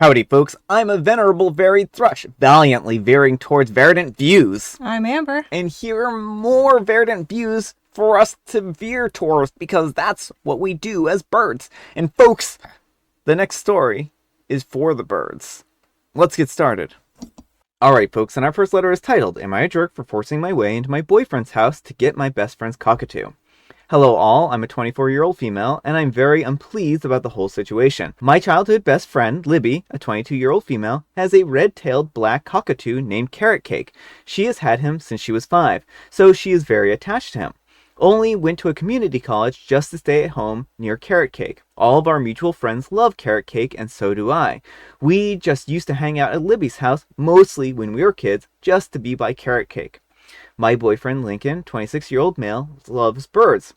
Howdy, folks. I'm a venerable varied thrush, valiantly veering towards verdant views. I'm Amber. And here are more verdant views for us to veer towards, because that's what we do as birds. And folks, the next story is for the birds. Let's get started. Alright, folks, and our first letter is titled, Am I a Jerk for Forcing My Way into My Boyfriend's House to Get My Best Friend's Cockatoo? Hello all, I'm a 24-year-old female, and I'm very unpleased about the whole situation. My childhood best friend, Libby, a 22-year-old female, has a red-tailed black cockatoo named Carrot Cake. She has had him since she was 5, so she is very attached to him. Only went to a community college just to stay at home near Carrot Cake. All of our mutual friends love Carrot Cake, and so do I. We just used to hang out at Libby's house, mostly when we were kids, just to be by Carrot Cake. My boyfriend Lincoln, 26-year-old male, loves birds.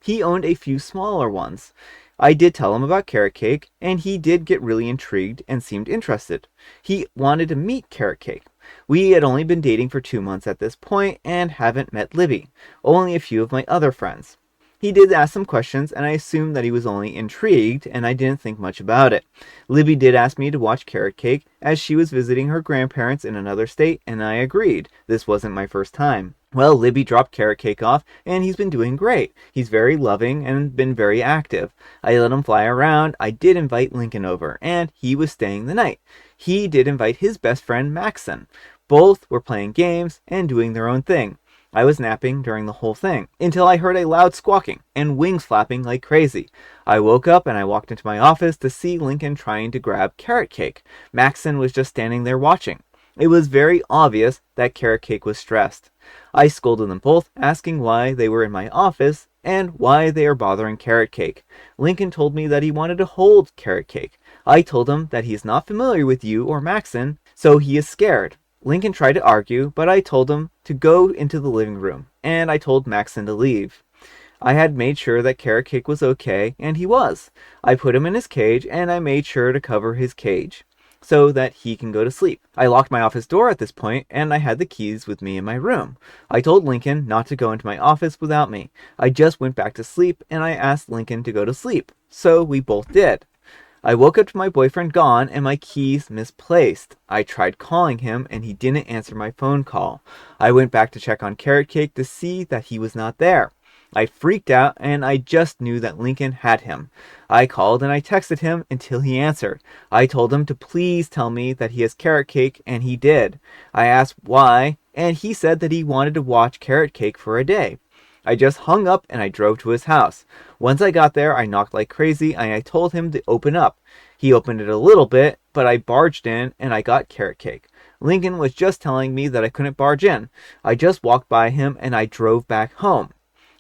He owned a few smaller ones. I did tell him about Carrot Cake, and he did get really intrigued and seemed interested. He wanted to meet Carrot Cake. We had only been dating for 2 months at this point and haven't met Libby, only a few of my other friends. He did ask some questions, and I assumed that he was only intrigued, and I didn't think much about it. Libby did ask me to watch Carrot Cake, as she was visiting her grandparents in another state, and I agreed. This wasn't my first time. Well, Libby dropped Carrot Cake off, and he's been doing great. He's very loving and been very active. I let him fly around. I did invite Lincoln over, and he was staying the night. He did invite his best friend, Maxon. Both were playing games and doing their own thing. I was napping during the whole thing, until I heard a loud squawking and wings flapping like crazy. I woke up and I walked into my office to see Lincoln trying to grab Carrot Cake. Maxon was just standing there watching. It was very obvious that Carrot Cake was stressed. I scolded them both, asking why they were in my office and why they are bothering Carrot Cake. Lincoln told me that he wanted to hold Carrot Cake. I told him that he is not familiar with you or Maxon, so he is scared. Lincoln tried to argue, but I told him to go into the living room, and I told Maxon to leave. I had made sure that Carrot Cake was okay, and he was. I put him in his cage, and I made sure to cover his cage, so that he can go to sleep. I locked my office door at this point, and I had the keys with me in my room. I told Lincoln not to go into my office without me. I just went back to sleep, and I asked Lincoln to go to sleep, so we both did. I woke up to my boyfriend gone and my keys misplaced. I tried calling him and he didn't answer my phone call. I went back to check on Carrot Cake to see that he was not there. I freaked out and I just knew that Lincoln had him. I called and I texted him until he answered. I told him to please tell me that he has Carrot Cake, and he did. I asked why, and he said that he wanted to watch Carrot Cake for a day. I just hung up and I drove to his house. Once I got there, I knocked like crazy and I told him to open up. He opened it a little bit, but I barged in and I got Carrot Cake. Lincoln was just telling me that I couldn't barge in. I just walked by him and I drove back home.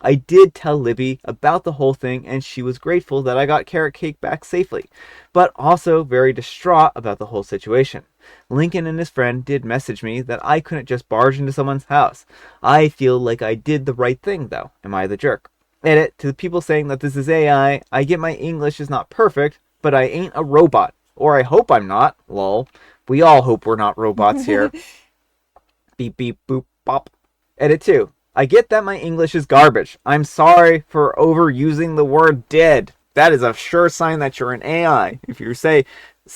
I did tell Libby about the whole thing, and she was grateful that I got Carrot Cake back safely, but also very distraught about the whole situation. Lincoln and his friend did message me that I couldn't just barge into someone's house. I feel like I did the right thing, though. Am I the jerk? Edit, to the people saying that this is AI, I get my English is not perfect, but I ain't a robot. Or I hope I'm not. Lol. We all hope we're not robots here. Beep beep boop bop. Edit 2. I get that my English is garbage. I'm sorry for overusing the word did. That is a sure sign that you're an AI. If you say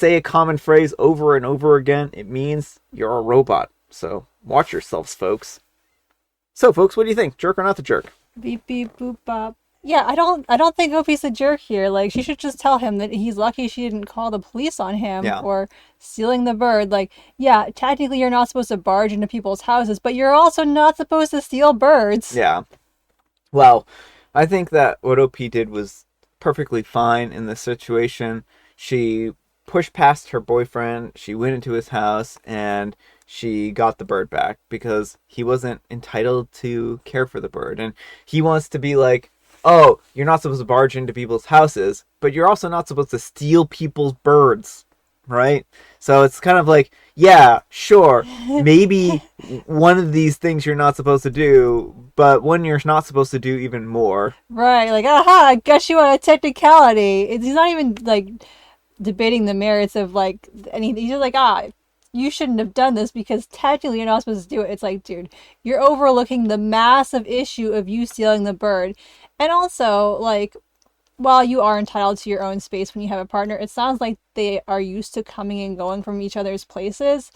a common phrase over and over again, it means you're a robot. So watch yourselves, folks. So, folks, what do you think? Jerk or not the jerk? Beep beep boop bop. Yeah, I don't think Opie's a jerk here. Like, she should just tell him that he's lucky she didn't call the police on him for stealing the bird. Like, yeah, technically you're not supposed to barge into people's houses, but you're also not supposed to steal birds. Yeah. Well, I think that what OP did was perfectly fine in this situation. She pushed past her boyfriend, she went into his house, and she got the bird back because he wasn't entitled to care for the bird. And he wants to be like, oh, you're not supposed to barge into people's houses, but you're also not supposed to steal people's birds, right? So it's kind of like, yeah, sure, maybe one of these things you're not supposed to do, but one you're not supposed to do even more. Right, like, aha, I got you on a technicality. He's not even, like, debating the merits of, like, anything. He's just like, you shouldn't have done this because technically you're not supposed to do it. It's like, dude, you're overlooking the massive issue of you stealing the bird. And also, like, while you are entitled to your own space when you have a partner, it sounds like they are used to coming and going from each other's places.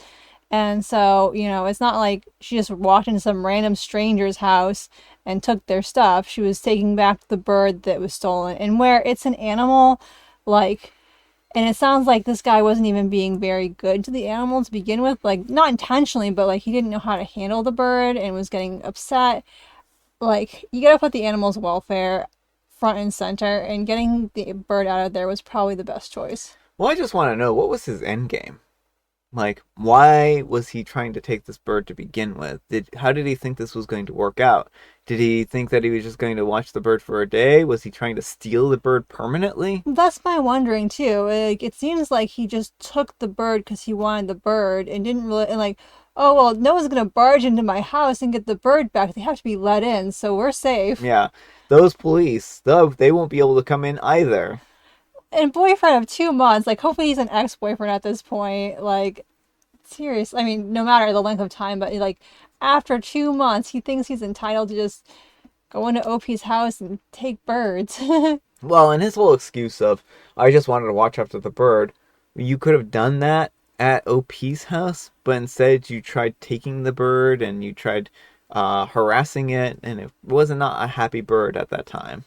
And so, it's not like she just walked into some random stranger's house and took their stuff. She was taking back the bird that was stolen. And where it's an animal, like, and it sounds like this guy wasn't even being very good to the animal to begin with. Like, not intentionally, but like he didn't know how to handle the bird and was getting upset. Like, you gotta put the animal's welfare front and center, and getting the bird out of there was probably the best choice. Well, I just want to know, what was his end game? Like, why was he trying to take this bird to begin with? How did he think this was going to work out? Did he think that he was just going to watch the bird for a day? Was he trying to steal the bird permanently? That's my wondering too. Like, it seems like he just took the bird because he wanted the bird and didn't really, and like, oh well, no one's gonna barge into my house and get the bird back. They have to be let in, so we're safe. Yeah, those police, though, they won't be able to come in either. And boyfriend of 2 months, like, hopefully he's an ex-boyfriend at this point. Like, serious. I mean, no matter the length of time, but like, after 2 months, he thinks he's entitled to just go into OP's house and take birds. Well, and his whole excuse of, I just wanted to watch after the bird, you could have done that at OP's house, but instead you tried taking the bird and you tried harassing it, and it was not a happy bird at that time.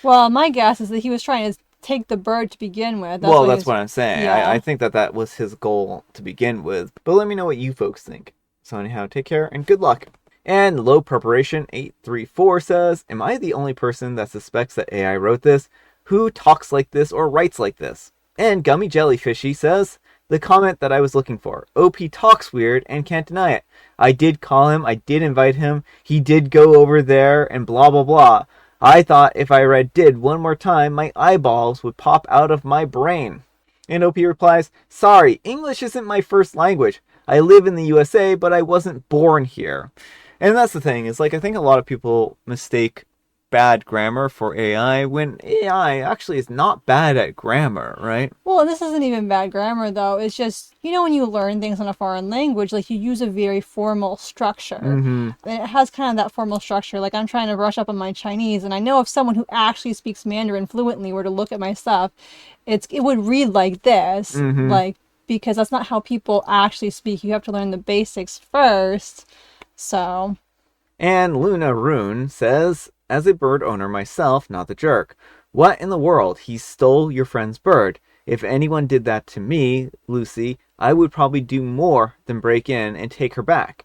Well, my guess is that he was trying to take the bird to begin with. That's what I'm saying. Yeah. I think that was his goal to begin with. But let me know what you folks think. So anyhow, take care and good luck. And Low Preparation 834 says, am I the only person that suspects that AI wrote this? Who talks like this or writes like this? And Gummy Jellyfishy says, the comment that I was looking for. OP talks weird and can't deny it. I did call him. I did invite him. He did go over there and blah, blah, blah. I thought if I read did one more time, my eyeballs would pop out of my brain. And OP replies, sorry, English isn't my first language. I live in the USA, but I wasn't born here. And that's the thing, is like, I think a lot of people mistake bad grammar for AI when AI actually is not bad at grammar, right? Well, this isn't even bad grammar, though. It's just, when you learn things in a foreign language, like, you use a very formal structure. Mm-hmm. And it has kind of that formal structure. Like, I'm trying to brush up on my Chinese, and I know if someone who actually speaks Mandarin fluently were to look at my stuff, it would read like this. Mm-hmm. Like, because that's not how people actually speak. You have to learn the basics first. So. And Luna Rune says, as a bird owner myself, not the jerk. What in the world? He stole your friend's bird. If anyone did that to me, Lucy, I would probably do more than break in and take her back.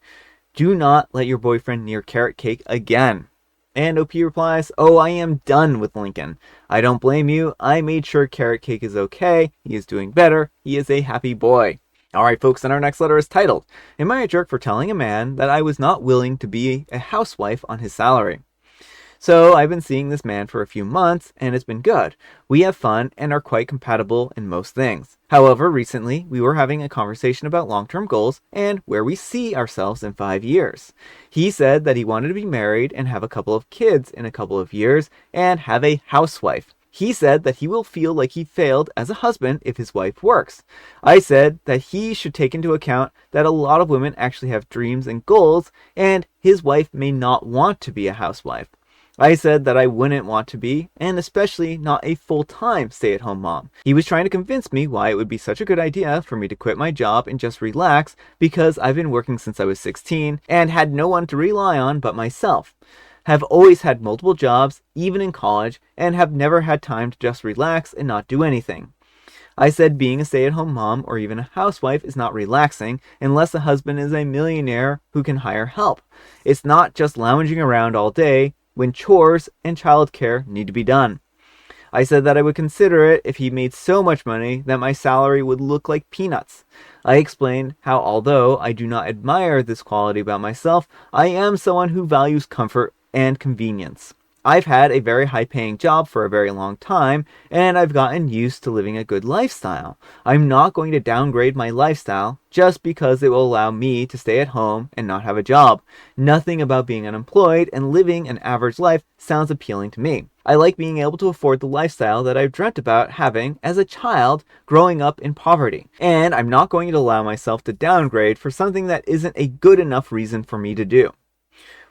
Do not let your boyfriend near Carrot Cake again. And OP replies, oh, I am done with Lincoln. I don't blame you. I made sure Carrot Cake is okay. He is doing better. He is a happy boy. Alright folks, and our next letter is titled, am I a jerk for telling a man that I was not willing to be a housewife on his salary? So I've been seeing this man for a few months, and it's been good. We have fun and are quite compatible in most things. However, recently, we were having a conversation about long-term goals and where we see ourselves in 5 years. He said that he wanted to be married and have a couple of kids in a couple of years and have a housewife. He said that he will feel like he failed as a husband if his wife works. I said that he should take into account that a lot of women actually have dreams and goals, and his wife may not want to be a housewife. I said that I wouldn't want to be, and especially not a full-time stay-at-home mom. He was trying to convince me why it would be such a good idea for me to quit my job and just relax because I've been working since I was 16 and had no one to rely on but myself. Have always had multiple jobs, even in college, and have never had time to just relax and not do anything. I said being a stay-at-home mom or even a housewife is not relaxing unless the husband is a millionaire who can hire help. It's not just lounging around all day when chores and childcare need to be done. I said that I would consider it if he made so much money that my salary would look like peanuts. I explained how although I do not admire this quality about myself, I am someone who values comfort and convenience. I've had a very high-paying job for a very long time, and I've gotten used to living a good lifestyle. I'm not going to downgrade my lifestyle just because it will allow me to stay at home and not have a job. Nothing about being unemployed and living an average life sounds appealing to me. I like being able to afford the lifestyle that I've dreamt about having as a child growing up in poverty. And I'm not going to allow myself to downgrade for something that isn't a good enough reason for me to do.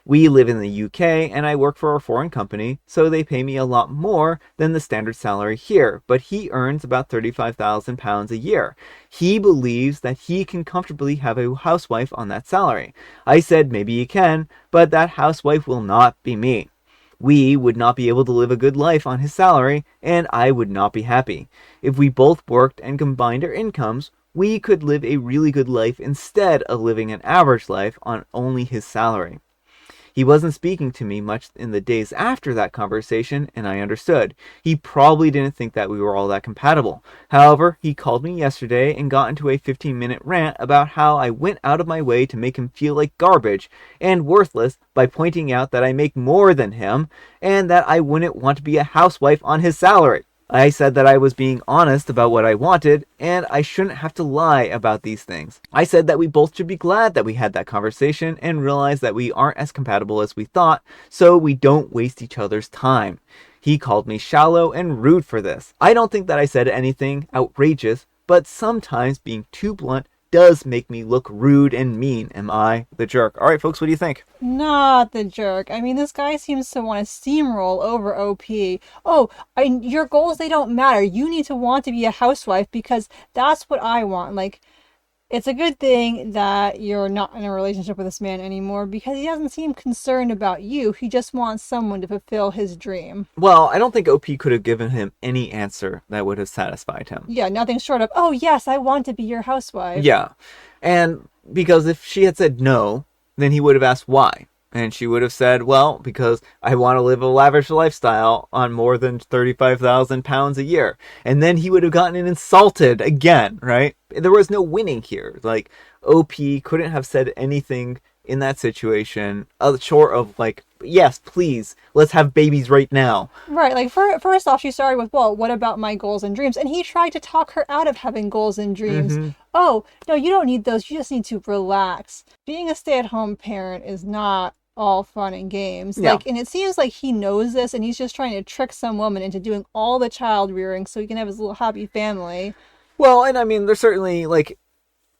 We live in the UK and I work for a foreign company, so they pay me a lot more than the standard salary here, but he earns about £35,000 a year. He believes that he can comfortably have a housewife on that salary. I said maybe he can, but that housewife will not be me. We would not be able to live a good life on his salary, and I would not be happy. If we both worked and combined our incomes, we could live a really good life instead of living an average life on only his salary. He wasn't speaking to me much in the days after that conversation, and I understood. He probably didn't think that we were all that compatible. However, he called me yesterday and got into a 15-minute rant about how I went out of my way to make him feel like garbage and worthless by pointing out that I make more than him and that I wouldn't want to be a housewife on his salary. I said that I was being honest about what I wanted, and I shouldn't have to lie about these things. I said that we both should be glad that we had that conversation and realize that we aren't as compatible as we thought, so we don't waste each other's time. He called me shallow and rude for this. I don't think that I said anything outrageous, but sometimes being too blunt does make me look rude and mean. Am I the jerk? All right, folks, what do you think? Not the jerk. I mean, this guy seems to want to steamroll over OP. Oh, your goals, they don't matter. You need to want to be a housewife because that's what I want. Like, it's a good thing that you're not in a relationship with this man anymore because he doesn't seem concerned about you. He just wants someone to fulfill his dream. Well, I don't think OP could have given him any answer that would have satisfied him. Yeah, nothing short of, oh, yes, I want to be your housewife. Yeah. And because if she had said no, then he would have asked why. And she would have said, well, because I want to live a lavish lifestyle on more than £35,000 a year. And then he would have gotten insulted again, right? There was no winning here. Like, OP couldn't have said anything in that situation short of, like, yes, please, let's have babies right now. Right, like, first off, she started with, well, what about my goals and dreams? And he tried to talk her out of having goals and dreams. Mm-hmm. Oh, no, you don't need those. You just need to relax. Being a stay-at-home parent is not all fun and games. Yeah. Like, and it seems like he knows this and he's just trying to trick some woman into doing all the child rearing so he can have his little happy family. Well, and I mean, there's certainly, like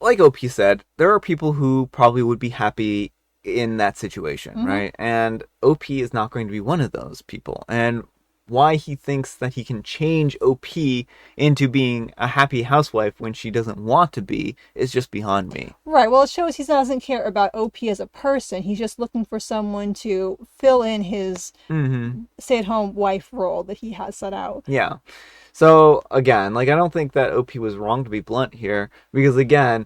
OP said, there are people who probably would be happy in that situation, mm-hmm. right? And OP is not going to be one of those people. And why he thinks that he can change OP into being a happy housewife when she doesn't want to be is just beyond me. Right. Well, it shows he doesn't care about OP as a person. He's just looking for someone to fill in his mm-hmm. stay-at-home wife role that he has set out. Yeah. So, again, like, I don't think that OP was wrong to be blunt here because, again,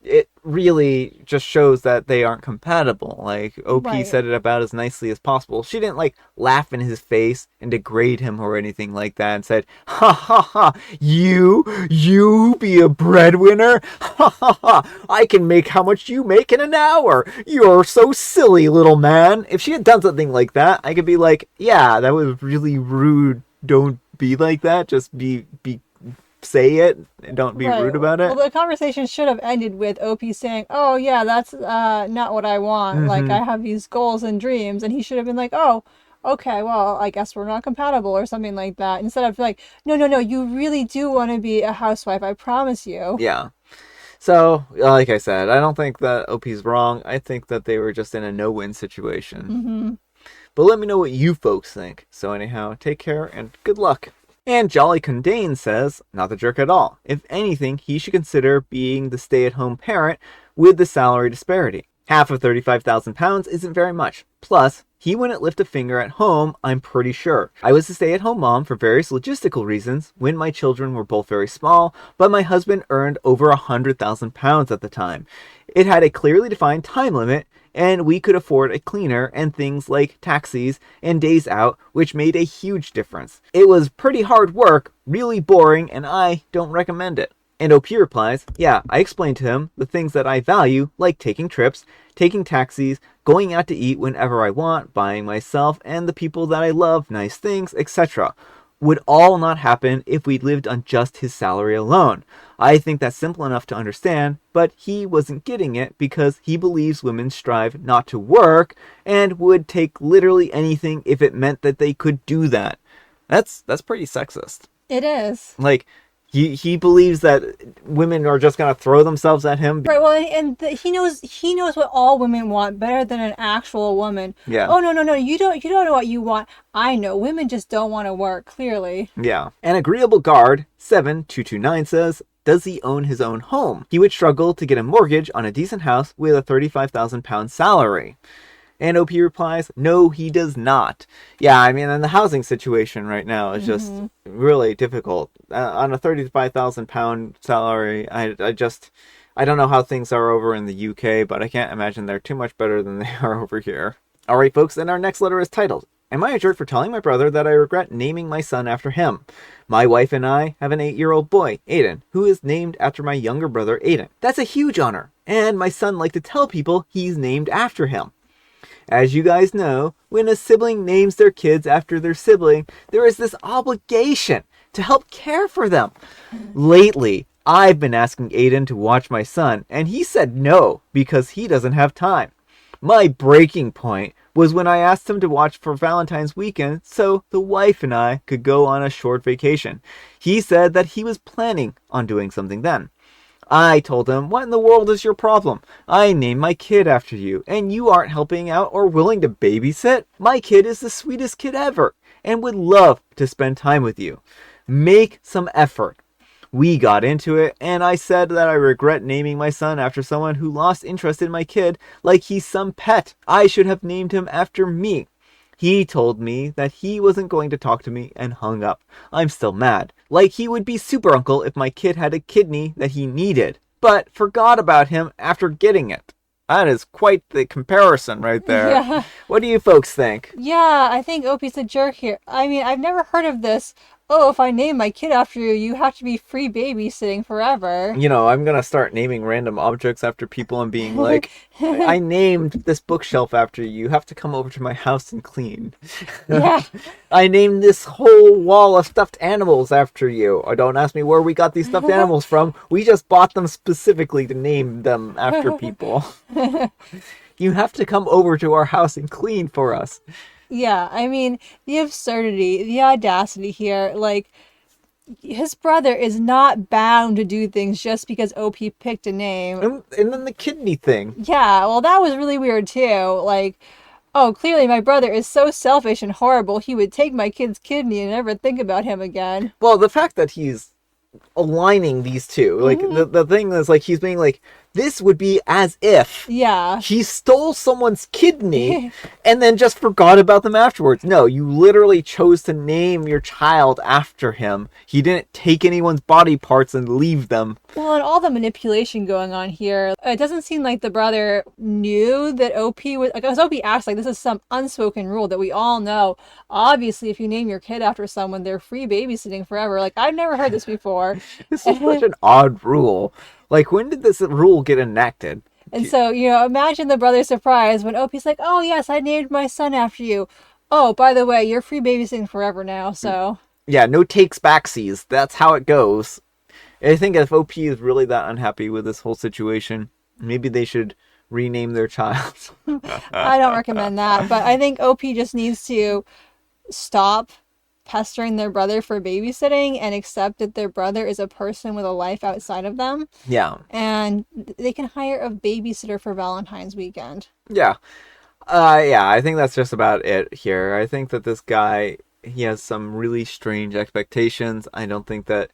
it really just shows that they aren't compatible. Like, OP right. said it about as nicely as possible. She didn't, like, laugh in his face and degrade him or anything like that and said, ha ha ha, you be a breadwinner? Ha ha ha, I can make how much you make in an hour. You're so silly, little man. If she had done something like that, I could be like, yeah, that was really rude. Don't be like that. Just say it and don't be right. rude about it. Well, the conversation should have ended with OP saying, oh yeah, that's not what I want. Mm-hmm. Like, I have these goals and dreams. And he should have been like, oh, okay, well, I guess we're not compatible or something like that. Instead of like, no, you really do want to be a housewife. I promise you. Yeah. So, like I said, I don't think that OP's wrong. I think that they were just in a no-win situation. Mm-hmm. But let me know what you folks think. So anyhow, take care and good luck. And Jolly Condane says, not the jerk at all. If anything, he should consider being the stay-at-home parent with the salary disparity. Half of £35,000 isn't very much. Plus, he wouldn't lift a finger at home, I'm pretty sure. I was a stay-at-home mom for various logistical reasons when my children were both very small, but my husband earned over £100,000 at the time. It had a clearly defined time limit, and we could afford a cleaner and things like taxis and days out, which made a huge difference. It was pretty hard work, really boring, and I don't recommend it. And OP replies, yeah, I explained to him the things that I value, like taking trips, taking taxis, going out to eat whenever I want, buying myself and the people that I love nice things, etc. Would all not happen if we lived on just his salary alone. I think that's simple enough to understand, but he wasn't getting it because he believes women strive not to work and would take literally anything if it meant that they could do that. That's pretty sexist. It is. Like, He believes that women are just gonna throw themselves at him. Right. Well, and he knows what all women want better than an actual woman. Yeah. Oh no, you don't know what you want. I know women just don't want to work. Clearly. Yeah. An agreeable guard 7229 says, does he own his own home? He would struggle to get a mortgage on a decent house with a £35,000 salary. And OP replies, no, he does not. Yeah, I mean, and the housing situation right now is just really difficult. On a £35,000 salary, I don't know how things are over in the UK, but I can't imagine they're too much better than they are over here. All right, folks, and our next letter is titled, Am I a jerk for telling my brother that I regret naming my son after him? My wife and I have an 8-year-old boy, Aiden, who is named after my younger brother, Aiden. That's a huge honor, and my son liked to tell people he's named after him. As you guys know, when a sibling names their kids after their sibling, there is this obligation to help care for them. Lately, I've been asking Aiden to watch my son, and he said no because he doesn't have time. My breaking point was when I asked him to watch for Valentine's weekend so the wife and I could go on a short vacation. He said that he was planning on doing something then. I told him, what in the world is your problem? I named my kid after you, and you aren't helping out or willing to babysit? My kid is the sweetest kid ever, and would love to spend time with you. Make some effort. We got into it, and I said that I regret naming my son after someone who lost interest in my kid like he's some pet. I should have named him after me. He told me that he wasn't going to talk to me and hung up. I'm still mad. Like he would be super uncle if my kid had a kidney that he needed, but forgot about him after getting it. That is quite the comparison right there. Yeah. What do you folks think? Yeah, I think Opie's a jerk here. I mean, I've never heard of this. Oh, if I name my kid after you, you have to be free babysitting forever. You know, I'm gonna start naming random objects after people and being like, I named this bookshelf after you. You have to come over to my house and clean. Yeah. I named this whole wall of stuffed animals after you. Or don't ask me where we got these stuffed animals from. We just bought them specifically to name them after people. You have to come over to our house and clean for us. Yeah, I mean, the absurdity, the audacity here, like, his brother is not bound to do things just because OP picked a name. And then the kidney thing. Yeah, well, that was really weird, too. Like, oh, clearly my brother is so selfish and horrible, he would take my kid's kidney and never think about him again. Well, the fact that he's aligning these two, like, the thing is, like, he's being like, this would be as if he stole someone's kidney and then just forgot about them afterwards. No, you literally chose to name your child after him. He didn't take anyone's body parts and leave them. Well, and all the manipulation going on here, it doesn't seem like the brother knew that OP was, like, as OP acts like this is some unspoken rule that we all know. Obviously, if you name your kid after someone, they're free babysitting forever. Like, I've never heard this before. This is such an odd rule. Like, when did this rule get enacted? And so, you know, imagine the brother's surprise when Opie's like, oh, yes, I named my son after you. Oh, by the way, you're free babysitting forever now, so. Yeah, no takes backsies. That's how it goes. I think if OP is really that unhappy with this whole situation, maybe they should rename their child. I don't recommend that, but I think OP just needs to stop pestering their brother for babysitting and accept that their brother is a person with a life outside of them. Yeah. And they can hire a babysitter for Valentine's weekend. Yeah. I think that's just about it here. I think that this guy, he has some really strange expectations. I think that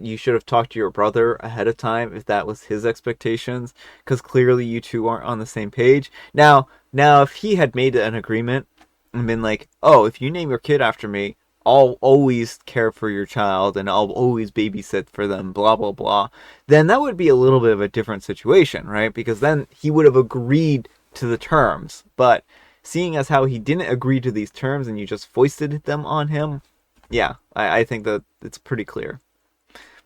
you should have talked to your brother ahead of time if that was his expectations, because clearly you two aren't on the same page. Now, if he had made an agreement and been like, oh, if you name your kid after me, I'll always care for your child and I'll always babysit for them, blah, blah, blah, then that would be a little bit of a different situation, right? Because then he would have agreed to the terms. But seeing as how he didn't agree to these terms and you just foisted them on him, yeah, I think that it's pretty clear.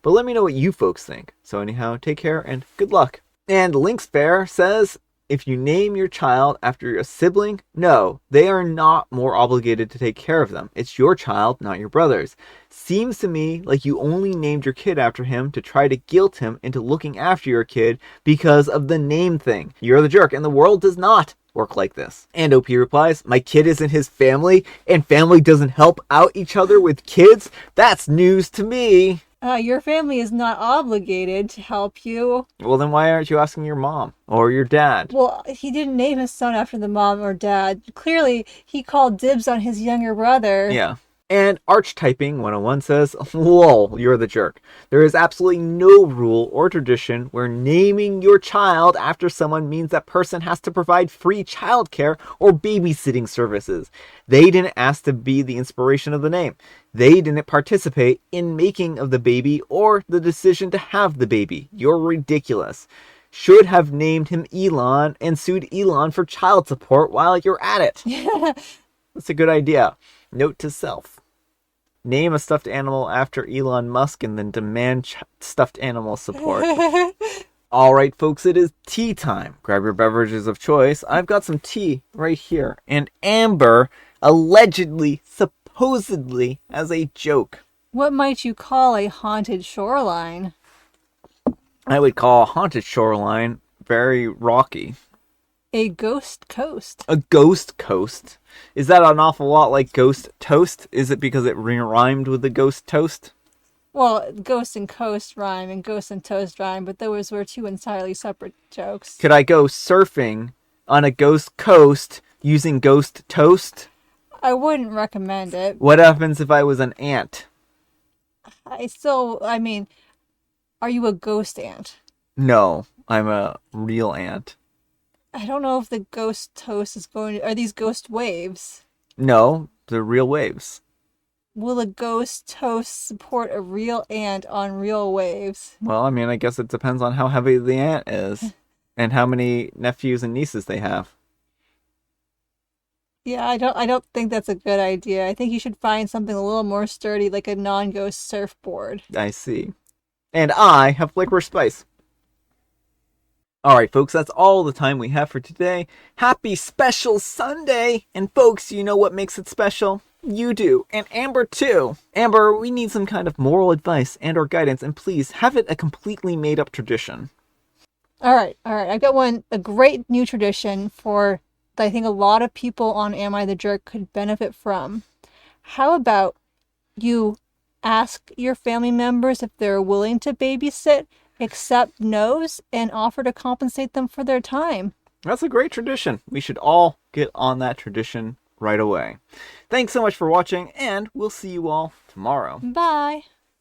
But let me know what you folks think. So anyhow, take care and good luck. And Links Fair says, if you name your child after a sibling, no, they are not more obligated to take care of them. It's your child, not your brother's. Seems to me like you only named your kid after him to try to guilt him into looking after your kid because of the name thing. You're the jerk, and the world does not work like this. And OP replies, my kid isn't his family, and family doesn't help out each other with kids? That's news to me. Your family is not obligated to help you. Well, then why aren't you asking your mom or your dad? Well, he didn't name his son after the mom or dad. Clearly, he called dibs on his younger brother. Yeah. And Archetyping 101 says, lol, you're the jerk. There is absolutely no rule or tradition where naming your child after someone means that person has to provide free childcare or babysitting services. They didn't ask to be the inspiration of the name. They didn't participate in making of the baby or the decision to have the baby. You're ridiculous. Should have named him Elon and sued Elon for child support while you're at it. That's a good idea. Note to self. Name a stuffed animal after Elon Musk and then demand stuffed animal support. All right, folks, it is tea time. Grab your beverages of choice. I've got some tea right here. And Amber allegedly, supposedly, as a joke. What might you call a haunted shoreline? I would call a haunted shoreline very rocky. A ghost coast. A ghost coast? Is that an awful lot like ghost toast? Is it because it rhymed with the ghost toast? Well, ghost and coast rhyme and ghost and toast rhyme, but those were two entirely separate jokes. Could I go surfing on a ghost coast using ghost toast? I wouldn't recommend it. What happens if I was an ant? I mean, are you a ghost ant? No, I'm a real ant. I don't know if the ghost toast is going to... Are these ghost waves? No, they're real waves. Will a ghost toast support a real ant on real waves? Well, I mean, I guess it depends on how heavy the ant is and how many nephews and nieces they have. Yeah, I don't think that's a good idea. I think you should find something a little more sturdy, like a non-ghost surfboard. I see. And I have licorice spice. Alright, folks, that's all the time we have for today. Happy special Sunday! And folks, you know what makes it special? You do. And Amber too. Amber, we need some kind of moral advice and or guidance, and please have it a completely made up tradition. Alright. I've got a great new tradition that I think a lot of people on Am I the Jerk could benefit from. How about you ask your family members if they're willing to babysit, accept no's, and offer to compensate them for their time? That's a great tradition. We should all get on that tradition right away. Thanks so much for watching, and we'll see you all tomorrow. Bye.